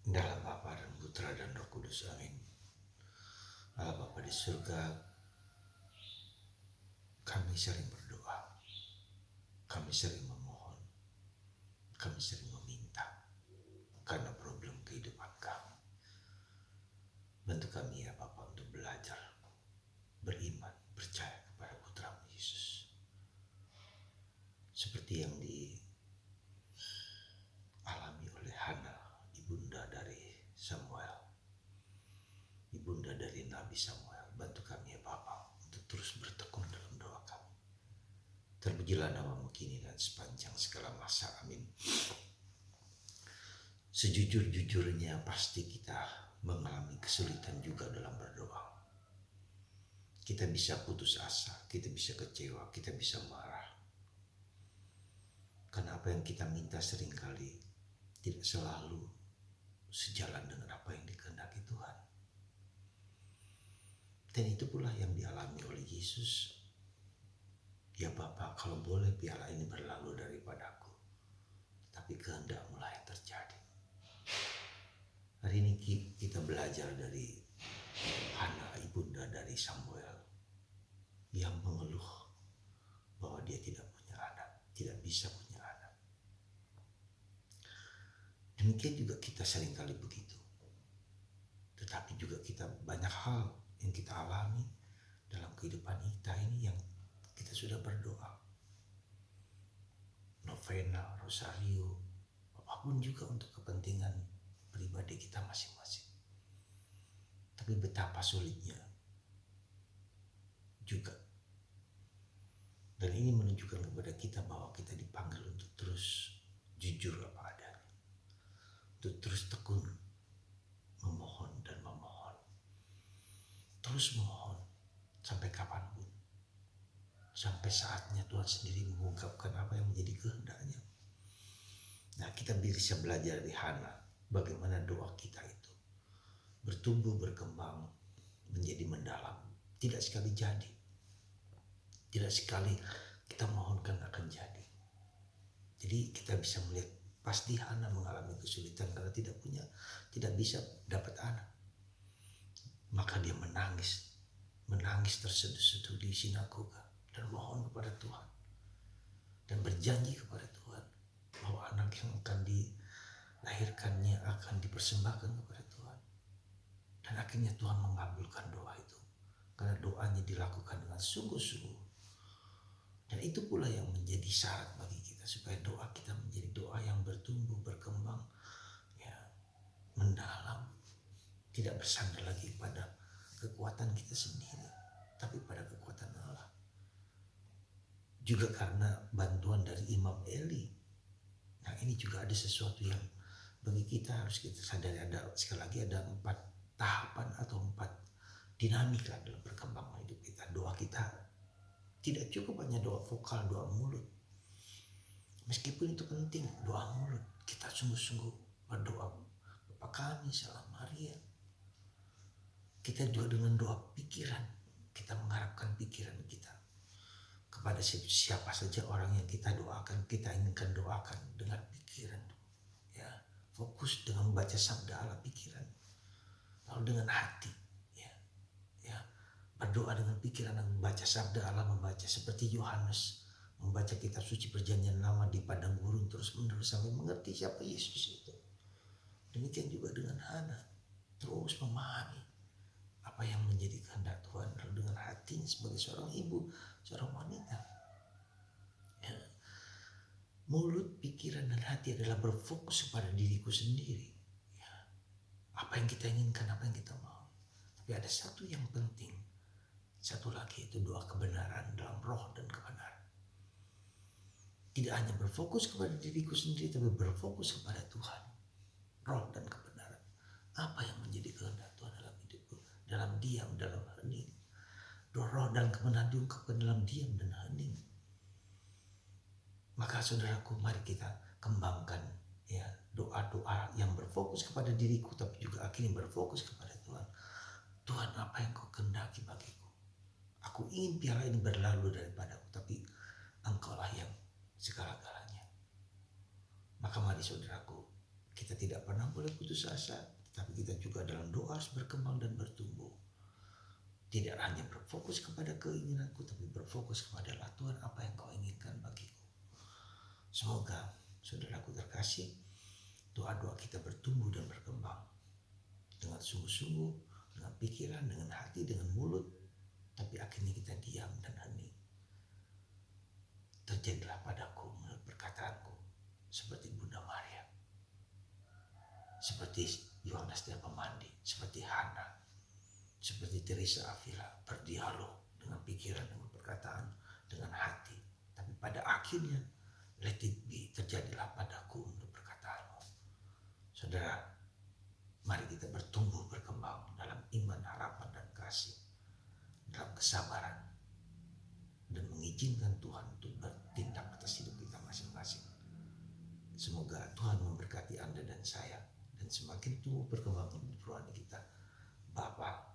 Dalam Bapa dan Putra dan Roh Kudus, amin. Allah Bapa di surga, kami sering berdoa, kami sering memohon, kami sering meminta karena problem kehidupan kami. Bantu kami ya Bapa untuk belajar, beriman, percaya kepada Putramu Yesus. Seperti yang dialami oleh Hana, ibunda dari Samuel, ibunda dari Nabi Samuel. Bantu kami ya Bapa untuk terus bertekun dalam doa kami. Terpujilah namamu kini dan sepanjang segala masa, amin. Sejujur-jujurnya pasti kita mengalami kesulitan juga dalam berdoa. Kita bisa putus asa, kita bisa kecewa, kita bisa marah. Karena apa yang kita minta seringkali tidak selalu sejalan dengan apa yang dikehendaki Tuhan. Dan itu pula yang dialami oleh Yesus. Ya Bapa, kalau boleh piala ini berlalu daripadaku, tapi kehendak-Mu lah yang terjadi. Hari ini kita belajar dari Hana, ibunda dari Samuel, yang mengeluh bahwa dia tidak punya anak, tidak bisa punya anak. Demikian juga kita seringkali begitu. Tetapi juga kita banyak hal yang kita alami dalam kehidupan kita ini yang kita sudah berdoa. Novena, rosario, apapun juga untuk kepentingan pribadi kita masing-masing. Tapi betapa sulitnya juga. Dan ini menunjukkan kepada kita bahwa kita dipanggil untuk terus jujur apa adanya. Untuk terus tekun memohon dan memohon. Terus memohon sampai kapanpun. Sampai saatnya Tuhan sendiri mengungkapkan apa yang menjadi kehendaknya. Nah, kita bisa belajar dari Hana bagaimana doa kita itu bertumbuh, berkembang, menjadi mendalam. Tidak sekali jadi. Tidak sekali kita mohonkan akan jadi. Jadi kita bisa melihat pasti Hana mengalami kesulitan karena tidak bisa dapat anak. Maka dia menangis terseduh-seduh di sinagoga dan mohon kepada Tuhan dan berjanji kepada Tuhan bahwa anak yang akan dilahirkannya akan dipersembahkan kepada Tuhan. Dan akhirnya Tuhan mengabulkan doa itu karena doanya dilakukan dengan sungguh-sungguh. Dan itu pula yang menjadi syarat bagi kita supaya doa kita menjadi doa yang bertumbuh, berkembang, ya, mendalam, tidak bersandar lagi pada kekuatan kita sendiri, tapi pada kekuatan Allah. Juga karena bantuan dari Imam Eli. Nah, ini juga ada sesuatu yang bagi kita harus kita sadari. Sekali lagi ada 4 tahapan atau 4 dinamika dalam perkembangan hidup kita. Doa kita tidak cukup hanya doa vokal, doa mulut. Meskipun itu penting, doa mulut. Kita sungguh-sungguh berdoa, Bapa kami, salam Maria. Kita juga dengan doa pikiran. Kita mengharapkan pikiran kita kepada siapa saja orang yang kita doakan, kita inginkan doakan dengan pikiran. Ya, fokus dengan membaca sabda Allah pikiran. Lalu dengan hati. Berdoa dengan pikiran dan membaca sabda Allah, membaca seperti Yohanes membaca kitab suci perjanjian lama di padang gurun terus menerus sampai mengerti siapa Yesus itu. Demikian juga dengan Hana, terus memahami apa yang menjadi kehendak Tuhan lalu dengan hatinya sebagai seorang ibu, seorang wanita. Ya. Mulut, pikiran dan hati adalah berfokus pada diriku sendiri. Ya. Apa yang kita inginkan, apa yang kita mau. Tapi ada satu yang penting. Satu lagi itu doa kebenaran dalam roh dan kebenaran. Tidak hanya berfokus kepada diriku sendiri, tapi berfokus kepada Tuhan. Roh dan kebenaran. Apa yang menjadi kehendak Tuhan dalam hidupku? Dalam diam, dalam hening. Roh dan kebenaran diungkapkan dalam diam dan hening. Maka saudaraku, mari kita kembangkan ya doa-doa yang berfokus kepada diriku, tapi juga akhirnya berfokus kepada Tuhan. Tuhan, apa yang Kau kehendaki bagiku? Aku ingin piala ini berlalu daripadaku, tapi Engkaulah yang segala-galanya. Maka mari saudaraku, Kita tidak pernah boleh putus asa, tapi kita juga dalam doa harus berkembang dan bertumbuh. Tidak hanya berfokus kepada keinginanku, tapi berfokus kepada Tuhan, apa yang kau inginkan bagiku. Semoga saudaraku terkasih, doa-doa kita bertumbuh dan berkembang dengan sungguh-sungguh, dengan pikiran, dengan hati, dengan mulut, tapi akhirnya kita diam dan hening. Terjadilah padaku menurut perkataanku seperti Bunda Maria, seperti Yohanes dan Pemandi, seperti Hana, seperti Teresa Avila, berdialog dengan pikiran, dengan perkataan, dengan hati. Tapi pada akhirnya, let it be, terjadilah padaku menurut perkataanmu. Saudara, mari kita bertumbuh berkembang dalam iman, harapan, dan kasih, dalam kesabaran, dan mengizinkan Tuhan untuk bertindak atas hidup kita masing-masing. Semoga Tuhan memberkati Anda dan saya, dan semakin tumbuh berkembang di rohani kita. Bapa,